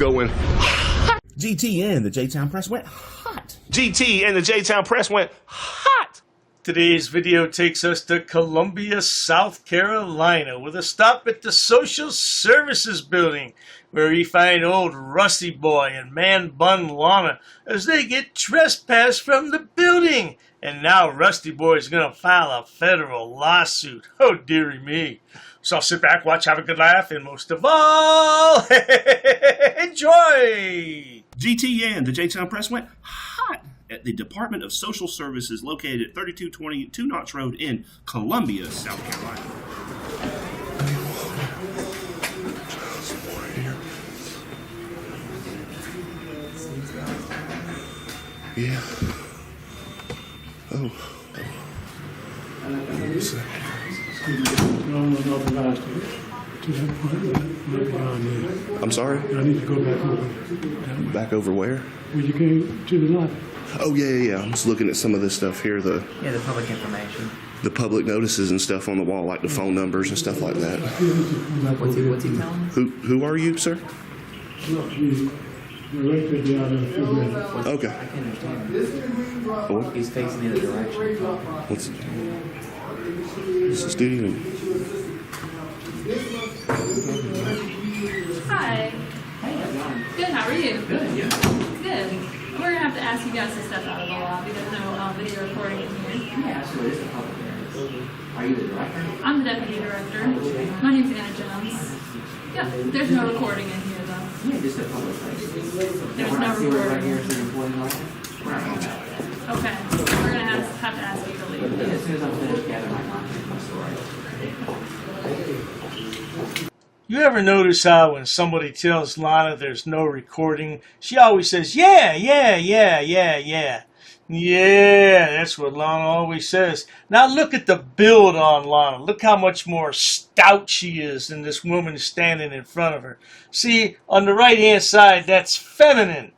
show went hot. GT and the J-Town Press went hot. GT and the J-Town Press went hot. Today's video takes us to Columbia, South Carolina, with a stop at the Social Services Building, where we find old RustyBoy and Man Bun Lana as they get trespassed from the building. And now RustyBoy is going to file a federal lawsuit. Oh, dearie me. So sit back, watch, have a good laugh, and most of all, enjoy! GT and the J-Town Press went hot at the Department of Social Services located at 3220 Two Notch Road in Columbia, South Carolina. Yeah. Oh. I'm sorry? I need to go back over. Back over where? Well, you came to the lobby. Oh, yeah. I'm just looking at some of this stuff here, the public information. the public notices and stuff on the wall, like the phone numbers and stuff like that. What's he telling us? Who are you, sir? No, you're right there behind the refrigerator. Okay. I can understand. What? He's facing in the direction. What's this is Steve. Hi. Hey, how's it going? Good, how are you? Good, yeah. Good. We're going to have to ask you guys to step out of the lobby. There's no video recording in here. Yeah, absolutely. It's a public area. Are you the director? I'm the deputy director. My name's Anna Jones. Yep, there's no recording in here, though. Yeah, just a public place. There's We're no not seeing it right recording. here as an employee license. We're not going to that. Okay, we're going to have to ask you to But leave. as soon as I'm finished gathering my content, my story. You ever notice how when somebody tells Lana there's no recording, she always says, yeah. Yeah, that's what Lana always says. Now look at the build on Lana. Look how much more stout she is than this woman standing in front of her. See, on the right-hand side, that's feminine.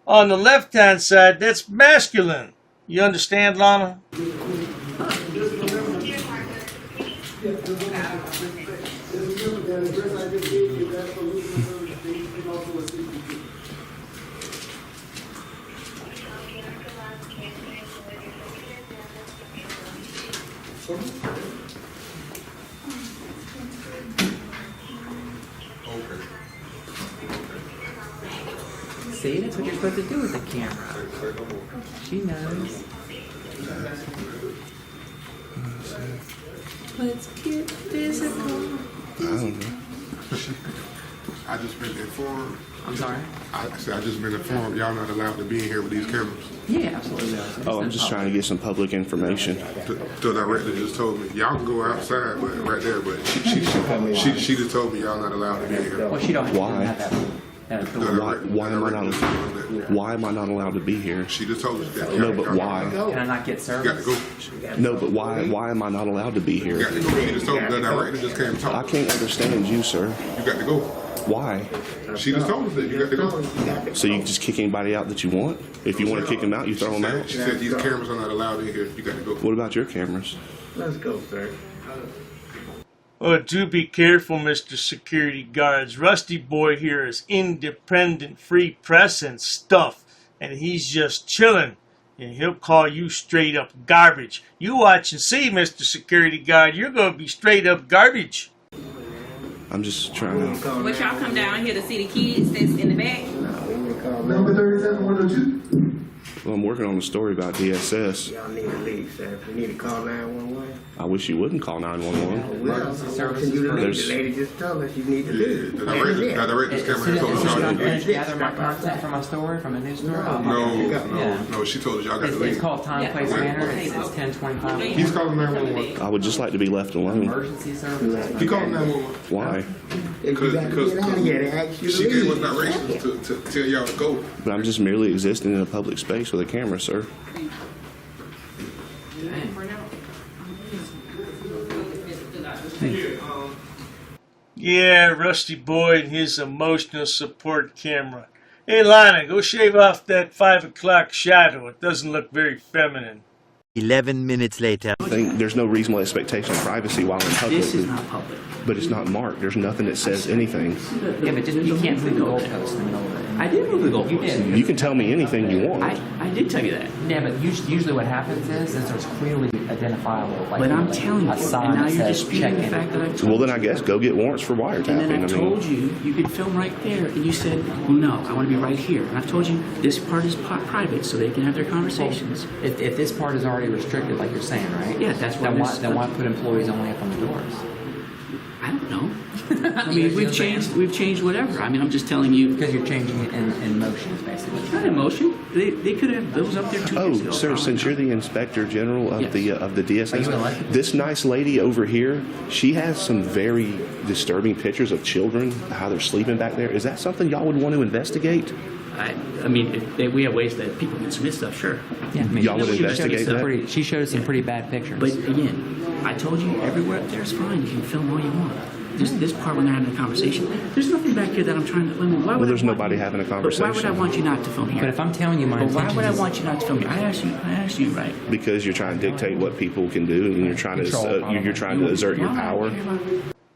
On the left-hand side, that's masculine. You understand, Lana? See, that's what you're supposed to do with the camera. She knows. Let's get physical. I don't know. I just been informed. I'm sorry? I said I just been informed y'all not allowed to be in here with these cameras. Yeah, absolutely. Oh, I'm just trying to get some public information. The director just told me y'all can go outside, but right there. But she just told me y'all not allowed to be in here. Well, she don't Why? have that authority. Why am I not allowed to be here? She just told us that. No, but why? Can I not get You got to service? go. No, but why am I not allowed to be You here? got to go. She just told me the director just came and I talked. can't understand you, sir. You got to go. Why? She just told us that you got to go. So you just kick anybody out that you want? If you want to kick them out, you throw them out? She said these cameras are not allowed in here. You got to go. What about your cameras? Let's go, sir. Oh, do be careful, Mr. Security Guards. RustyBoy here is independent, free press and stuff. And he's just chilling. And he'll call you straight up garbage. You watch and see, Mr. Security Guard. You're going to be straight up garbage. I'm just trying to... But y'all come down here to see the kids that's in the back? Number 37, Well, I'm working on a story about DSS. Y'all need to leave, sir. You need to call 911. I wish you wouldn't call 911. Well, can you leave? The lady just told us you need to leave. The director just came and told us y'all I'm to leave. gather my content from my story, from a news story. No. She told us y'all got to It's leave. called Time, Place, Manner. It's 10:25. He's calling 911. I would just like to be left alone. Emergency service. He called 911. Why? If you got to get out of here, they ask you to She leave. gave us directions to tell y'all to go. But I'm just merely existing in a public space with a camera, sir. Yeah, RustyBoy and his emotional support camera. Hey, Lana, go shave off that 5 o'clock shadow. It doesn't look very feminine. 11 minutes later. I think there's no reasonable expectation of privacy while in public. This is not public. But it's not marked. There's nothing that says anything. Yeah, but you can't move the goalpost in the middle of it. I did move the goalpost. You did. You can tell me anything you want. I did tell you that. Yeah, but usually what happens is there's clearly identifiable. Like, But I'm telling you, a sign and now that you're says disputing the check-in. fact that I told you. Well, then I guess go get warrants for wiretapping. And then I told you could film right there, and you said, well, no, I want to be right here. And I've told you this part is private, so they can have their conversations. If this part is already restricted, like you're saying, right? Yeah, that's why. Then why put employees only up on the doors? I don't know. I mean, we've changed whatever. I mean, I'm just telling you. Because you're changing it in motions, basically. It's not in motion. They could have those up there 2 years ago. Oh, sir, since you're the inspector general of Yes. the DSS, Are you elected? this nice lady over here, she has some very disturbing pictures of children, how they're sleeping back there. Is that something y'all would want to investigate? I mean, we have ways that people can submit stuff, sure. Yeah, I mean, Y'all would she showed us investigate some that? She showed us some pretty bad pictures. But again, I told you everywhere up there is fine. You can film all you want. This part when they're having a conversation, there's nothing back here that I'm trying to. I mean, why would Well, there's I want nobody you- having a But why conversation. would I want you not to film here? But if I'm telling you my But why intentions would I is- want you not to film here? I asked you, right? Because you're trying to dictate what people can do, and you're trying Control, to assert your power.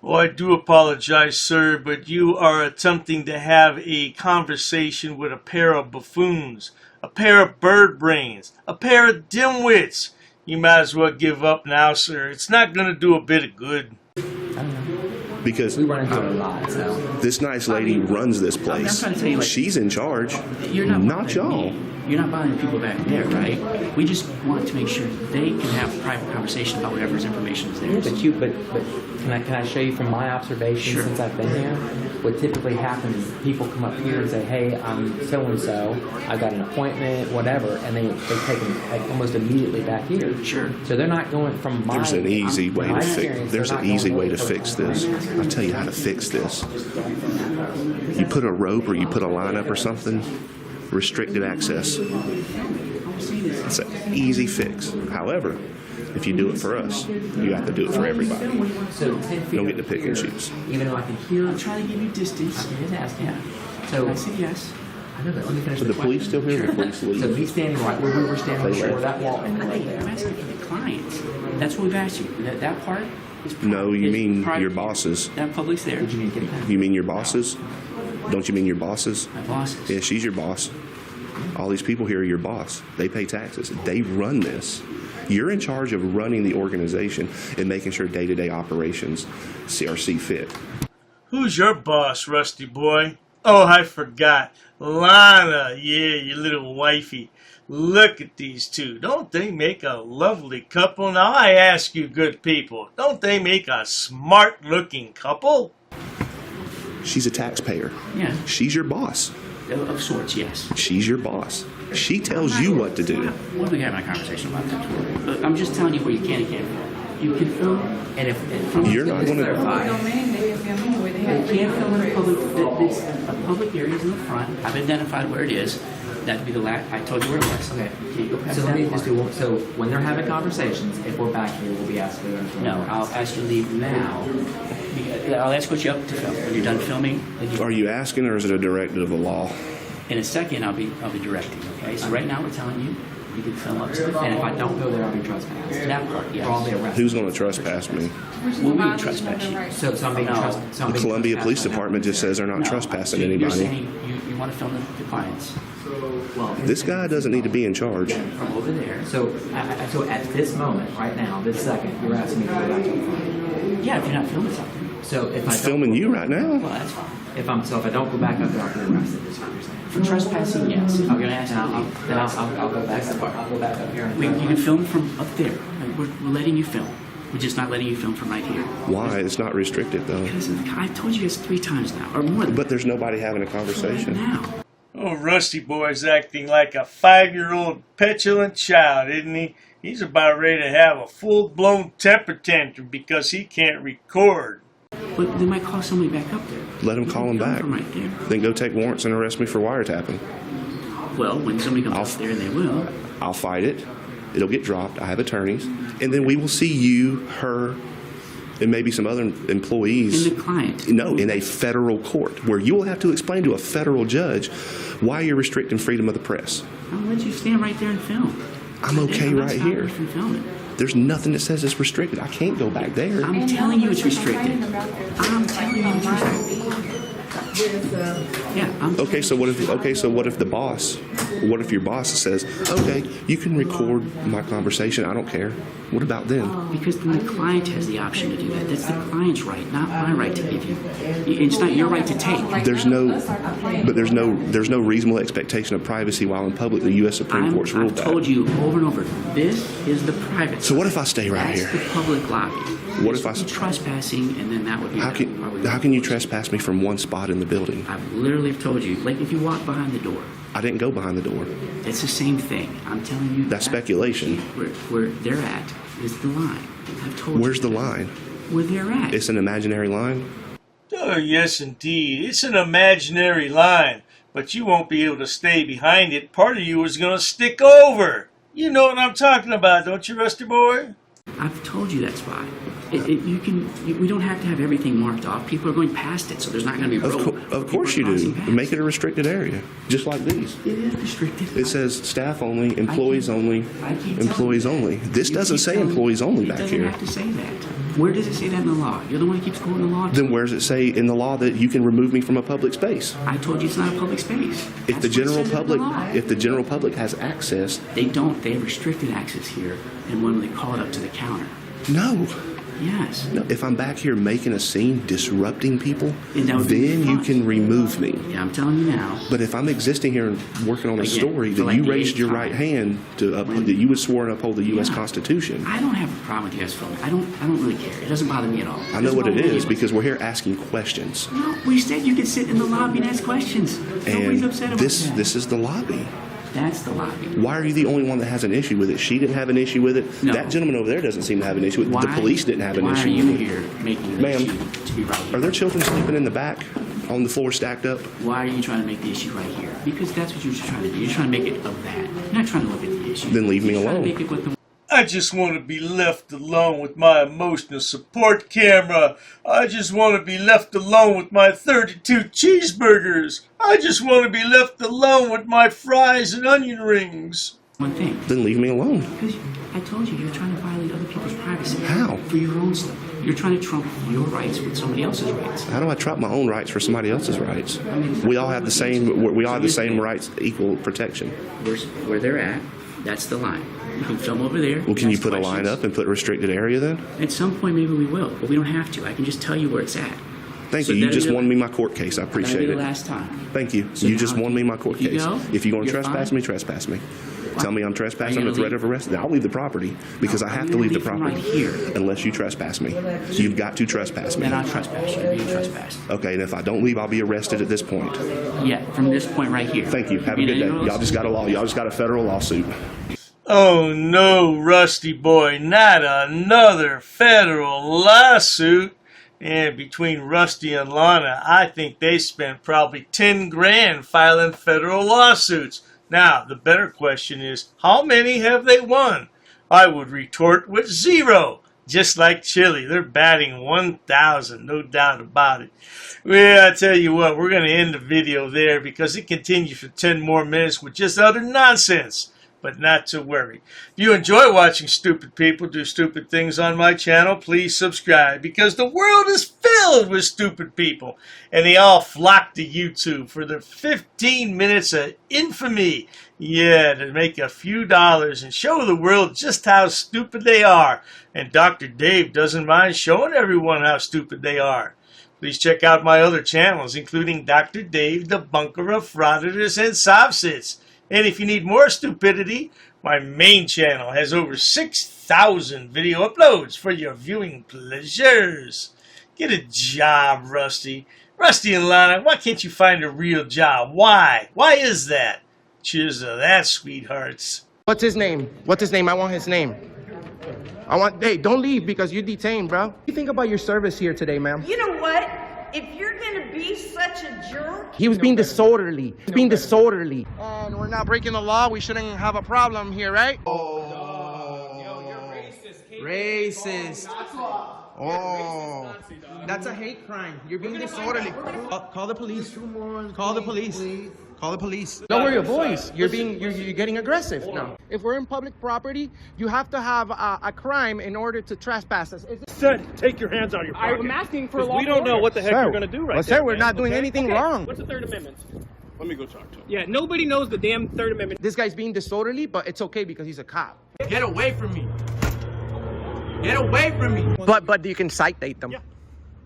Well, I do apologize, sir, but you are attempting to have a conversation with a pair of buffoons, a pair of bird brains, a pair of dimwits. You might as well give up now, sir. It's not going to do a bit of good. Because we run into it a lot, so. this nice lady runs this I'm place. trying to tell you, like, She's in charge, You're not not bothering y'all. me. You're not bothering people back there, right? We just want to make sure they can have a private conversation about whatever's information is Yeah, there. but can I show you from my observation Sure. since I've been here? What typically happens is people come up here and say, "Hey, I'm so and so. I got an appointment, whatever," and they take them like almost immediately back here. Sure. So they're not going from my. There's an easy way my to fix. experience, There's they're an not easy going way to over fix my this. experience. I'll tell you how to fix this. You put a rope or you put a line up or something. Restricted access. It's an easy fix. However, if you do it for us, you have to do it for everybody. So 10 feet You don't get to over pick and here, choose. Even though I can hear. I'm trying to give you distance. I'm just asking. Yeah. So I said yes. I know, but let me finish So the police still here? The police So leave. he's standing right where we were standing They before left. that wall. I'm asking for the clients. That's what we've asked you. That part is No, you is mean private. your bosses. That public's there. Did you need to get that? You mean your bosses? Don't you mean your bosses? My bosses. Yeah, she's your boss. All these people here are your boss. They pay taxes. They run this. You're in charge of running the organization and making sure day-to-day operations are see fit. Who's your boss, Rusty Boy? Oh, I forgot. Lana, yeah, your little wifey. Look at these two. Don't they make a lovely couple? Now, I ask you good people, don't they make a smart-looking couple? She's a taxpayer. Yeah. She's your boss. Of sorts, yes. She's your boss. She tells you what to do. What are we having a conversation about that? Look, I'm just telling you what you can and can't film. You can film, and if You're not going to. They can't film in a public areas in the front. I've identified where it is. That'd be the last. I told you where it was. Okay. You can't go past So let me that just part. do one. So when they're having conversations, if we're back here, we'll be asking them. No, I'll ask you to leave now. I'll escort you up to film. When you're done filming, then Are you asking, or is it a directive of the law? in a second I'll be directing. Okay. So right now we're telling you you can film up to the And if I film. don't go there, I'll be trespassed. That part, yes. Or I'll be arrested. Who's going to trespass me? Well, we would trespass you. So I'm being No. trespassed. So I'm The being Columbia trespassed Police right now. Department just says they're not No, trespassing so You're anybody. saying you want to film the clients. Well, This guy doesn't need to be in charge. from over there. So at this moment, right now, this second, you're asking me to go back to the front. Yeah, if you're not filming something. So if I He's don't, filming you right Well, now. that's fine. if I don't go back up there, I'll get arrested. Is what you're saying. For trespassing, yes. I'm going to ask And you. then I'll go back. I'll go back up here. And You can film from up there. We're letting you film. We're just not letting you film from right here. Why? It's not restricted though. Because I've told you guys 3 times now, or more than But there's nobody having a right conversation. now. Oh, Rusty Boy's acting like a 5-year-old petulant child, isn't he? He's about ready to have a full-blown temper tantrum because he can't record. But they might call somebody back up there. Let him call him Film back. from right there. Then go take warrants and arrest me for wiretapping. Well, when somebody comes up there, they will. I'll fight it. It'll get dropped. I have attorneys. And then we will see you, her, and maybe some other employees. And the client. No, in a federal court where you will have to explain to a federal judge why you're restricting freedom of the press. I'll let you stand right there and film. I'm okay I'm not right stopping here. you from filming. There's nothing that says it's restricted. I can't go back there. I'm telling you it's restricted. I'm telling you it's restricted. Yeah, Okay, so what if the boss, what if your boss says, okay, you can record my conversation, I don't care. What about then? because then the client has the option to do that. That's the client's right, not my right to give you. It's not your right to take. There's no reasonable expectation of privacy while in public. The U.S. Supreme Court's ruled I've that. told you over and over, this is the private So what if I stay right That's here? the public lobby. What This if I- would be trespassing, and then that would be... How can you trespass me from one spot in the building? I've literally told you, like if you walk behind the door, I didn't go behind the door. it's the same thing. I'm telling you... That's speculation. Where they're at is the line. I've told Where's you. the line? Where they're at. It's an imaginary line? Oh, yes, indeed. It's an imaginary line, but you won't be able to stay behind it. Part of you is going to stick over. You know what I'm talking about, don't you, Rusty Boy? I've told you that spot. We don't have to have everything marked off. People are going past it, so there's not going to be road. Of course you do. Make it a restricted area, just like these. It is restricted. It says staff only, employees only, I keep employees telling you. only. This You doesn't keep say telling- employees only back It here. doesn't have to say that. Where does it say that in the law? You're the one who keeps quoting the law. Then where does it say in the law that you can remove me from a public space? I told you it's not a public space. If the That's what it general says in the public, law. if the general public has access, They don't. They have restricted access here, and when they call it up to the counter. no. Yes. No, if I'm back here making a scene, disrupting people, And that would be then you fine. can remove me. Yeah, I'm telling you now. But if I'm existing here and working on a Again, story for that like you the raised eighth your time. right hand to uphold, that you would swear and uphold the U.S. Yeah. Constitution, I don't have a problem with you guys filming. I don't really care. It doesn't bother me at all. I know what it is because we're here asking questions. No, we said you could sit in the lobby and ask questions. Nobody's And upset about that. this is the lobby. That's the lobby. Why are you the only one that has an issue with it? She didn't have an issue with it. No. That gentleman over there doesn't seem to have an issue with it. The police didn't have an issue Why are you with it. here making the Ma'am, issue to be right here? Are there children sleeping in the back on the floor stacked up? Why are you trying to make the issue right here? Because that's what you're trying to do. You're trying to make it of that. You're not trying to look at the issue. Then leave me You're trying alone. to make it what the I just want to be left alone with my emotional support camera. I just want to be left alone with my 32 cheeseburgers. I just want to be left alone with my fries and onion rings. one thing. Then leave me alone. Because I told you, you're trying to violate other people's privacy. How? For your own stuff. You're trying to trump your rights with somebody else's rights. How do I trump my own rights for somebody else's rights? We all have the same. We all have the same rights, equal protection. Where they're at, that's the line. You can film over there. Well, can you ask put a line questions. up and put restricted area then? At some point, maybe we will, but we don't have to. I can just tell you where it's at. Thank So you. You that'll just be the- won me my court case. I That'll appreciate be the it. last time. Thank you. So You now just won me my court if you case. go, If you're going to you're trespass fine. me, trespass me. Tell me I'm trespassing Are you under gonna threat of leave? arrest. Then I'll leave the property because No, I have I'm to gonna leave the leave from property right here. unless you trespass me. You've got to trespass me. Then I'll trespass you. You're being trespassed. Okay, and if I don't leave, I'll be arrested at this point. Yeah, from this point right here. Thank you. Have a You good know, day. you know, Y'all just got a law. Y'all just got a federal lawsuit. Oh no, Rusty Boy, not another federal lawsuit. And between Rusty and Lana, I think they spent probably 10 grand filing federal lawsuits. Now, the better question is, how many have they won? I would retort with 0. Just like Chile, they're batting 1,000, no doubt about it. Well, I tell you what, we're going to end the video there because it continues for 10 more minutes with just utter nonsense. But not to worry. If you enjoy watching stupid people do stupid things on my channel, please subscribe because the world is filled with stupid people and they all flock to YouTube for their 15 minutes of infamy. Yeah, to make a few dollars and show the world just how stupid they are. And Dr. Dave doesn't mind showing everyone how stupid they are. Please check out my other channels, including Dr. Dave, the Bunker of Frauditors and Sopsits. And if you need more stupidity, my main channel has over 6,000 video uploads for your viewing pleasures. Get a job, Rusty. Rusty and Lana, why can't you find a real job? Why? Why is that? Cheers to that, sweethearts. What's his name? What's his name? I want his name. Hey, don't leave because you're detained, bro. What do you think about your service here today, ma'am? You know what? If you're gonna be such a jerk... He was being disorderly. He was being disorderly. And we're not breaking the law. We shouldn't have a problem here, right? Oh. Yo, you're racist. Racist. Oh. That's a hate crime. You're being disorderly. Call the police. Call the police. Call the police. Lower your voice. You're getting aggressive now. If we're in public property, you have to have a crime in order to trespass us. Said, take your hands out of your pocket. I'm asking for a law. We don't know what the heck Sir, you're going to do right well, there. sir, we're not doing anything wrong. What's the Third Amendment? Let me go talk to him. Yeah, nobody knows the damn Third Amendment. This guy's being disorderly, but it's okay because he's a cop. Get away from me. Get away from me. But you can citate them. Yeah.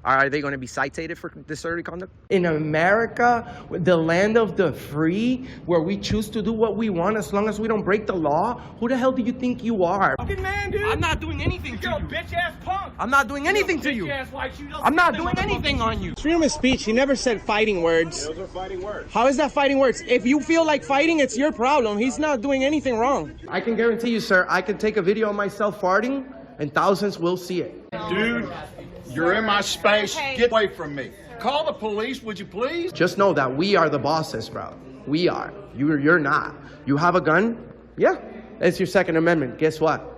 Are they going to be cited for disorderly conduct? In America, the land of the free, where we choose to do what we want as long as we don't break the law, who the hell do you think you are? Fucking man, dude. I'm not doing anything to you. Bitch ass punk. I'm not doing anything to you. I'm not doing anything on you. Freedom of speech. He never said fighting words. Those are fighting words. How is that fighting words? If you feel like fighting, it's your problem. He's not doing anything wrong. I can guarantee you, sir, I can take a video of myself farting and thousands will see it. Dude, you're in my space. Get away from me. Call the police, would you please? Just know that we are the bosses, bro. We are. You're not. You have a gun? Yeah. That's your Second Amendment. Guess what?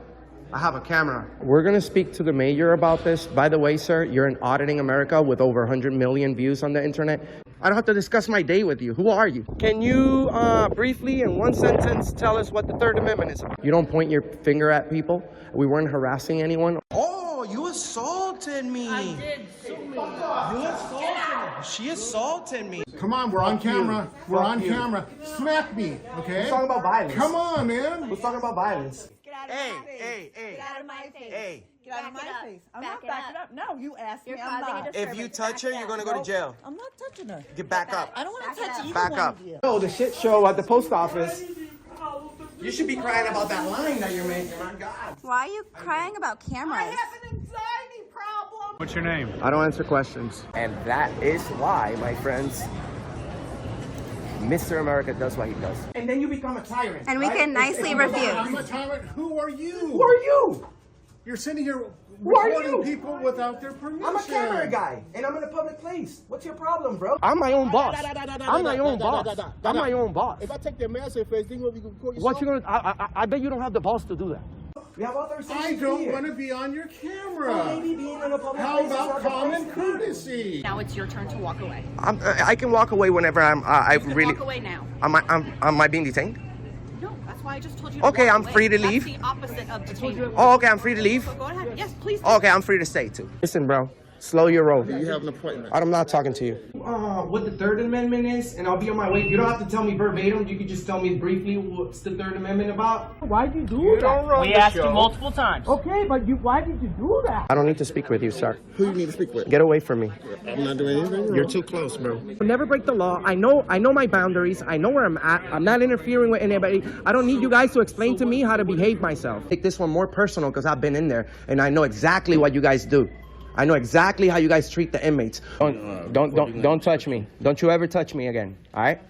I have a camera. We're going to speak to the mayor about this. By the way, sir, you're in Auditing America with over 100 million views on the internet. I don't have to discuss my day with you. Who are you? Can you briefly, in one sentence, tell us what the Third Amendment is? You don't point your finger at people. We weren't harassing anyone. Oh, you assaulted me. I did so many. You assaulted me. She assaulted me. Come on, we're on camera. We're on camera. Smack me, okay? Who's talking about violence? Come on, man. Who's talking about violence? Get out of my face. Get out of my face. Hey. Get out of my face. I'm not backing up. No, you asked me. I'm not. If you touch her, you're gonna go to jail. I'm not touching her. Get back up. I don't want to touch either Back one up. of you. Oh, the shit show at the post office. You should be crying about that line that you're making. My God. Why are you crying about cameras? I have an anxiety problem. What's your name? I don't answer questions. And that is why, my friends, Mr. America does what he does. And then you become a tyrant. And we can nicely refuse. I'm a tyrant. Who are you? Who are you? You're sitting here Who are recording you? people without their permission. I'm a camera guy, and I'm in a public place. What's your problem, bro? I'm my own boss. I'm my own boss. I'm my own boss. If I take their massive face, then what we can call you? What you gonna? I bet you don't have the balls to do that. We have authorization. I don't want to be on your camera. Well, maybe being in a public How place is about not the common place. courtesy? Now it's your turn to walk away. I can walk away whenever I'm. I You can really. walk away now. Am I being detained? No, that's why I just told you. Okay, walk I'm away. free to That's leave. the opposite of detainment. Oh, okay, I'm free to leave. So go ahead. Yes, please. Okay, I'm free to stay too. Listen, bro. Slow your roll. You have an appointment. I'm not talking to you. What the Third Amendment is, and I'll be on my way. You don't have to tell me verbatim. You can just tell me briefly what's the Third Amendment about. Why'd you do that? We asked you multiple times. Okay, but why did you do that? I don't need to speak with you, sir. Who you need to speak with? Get away from me. I'm not doing anything wrong. You're too close, bro. Never break the law. I know my boundaries. I know where I'm at. I'm not interfering with anybody. I don't need you guys to explain to me how to behave myself. Take this one more personal because I've been in there and I know exactly what you guys do. I know exactly how you guys treat the inmates. Don't touch me. Don't you ever touch me again. All right?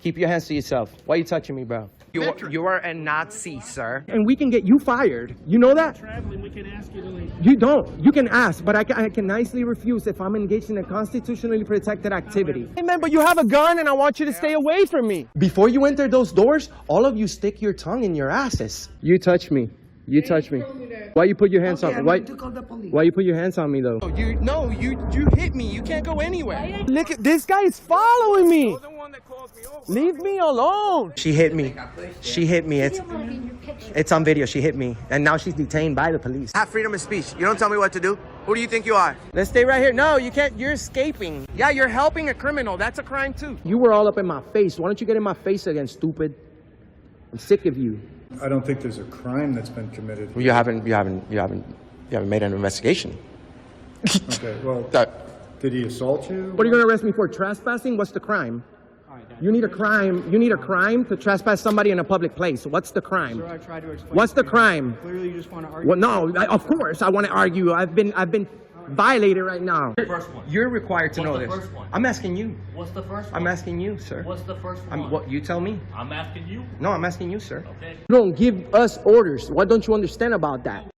Keep your hands to yourself. Why are you touching me, bro? You are a Nazi, sir. And we can get you fired. You know that? Traveling, we can ask you to leave. You don't. You can ask, but I can nicely refuse if I'm engaged in a constitutionally protected activity. Hey, man, but you have a gun and I want you to stay away from me. Before you enter those doors, all of you stick your tongue in your asses. You touch me. You touch me. Why you put your hands on me? Why you put your hands on me though? You hit me. You can't go anywhere. Look at this guy is following me. Leave me alone. She hit me. She hit me. It's on video. She hit me, and now she's detained by the police. Have freedom of speech. You don't tell me what to do. Who do you think you are? Let's stay right here. No, you can't. You're escaping. Yeah, you're helping a criminal. That's a crime too. You were all up in my face. Why don't you get in my face again, stupid? I'm sick of you. I don't think there's a crime that's been committed. You haven't made an investigation. Okay, well, did he assault you? What are you going to arrest me for? Trespassing? What's the crime? You need a crime. You need a crime to trespass somebody in a public place. What's the crime? Sir, I tried to explain. What's the crime? Clearly, you just want to argue. Well, no, of course I want to argue. I've been violated right now. First one. You're required to know What's the this. first one? I'm asking you. What's the first one? I'm asking you, sir. What's the first one? You tell me. I'm asking you. No, I'm asking you, sir. Okay. You don't give us orders. What don't you understand about that?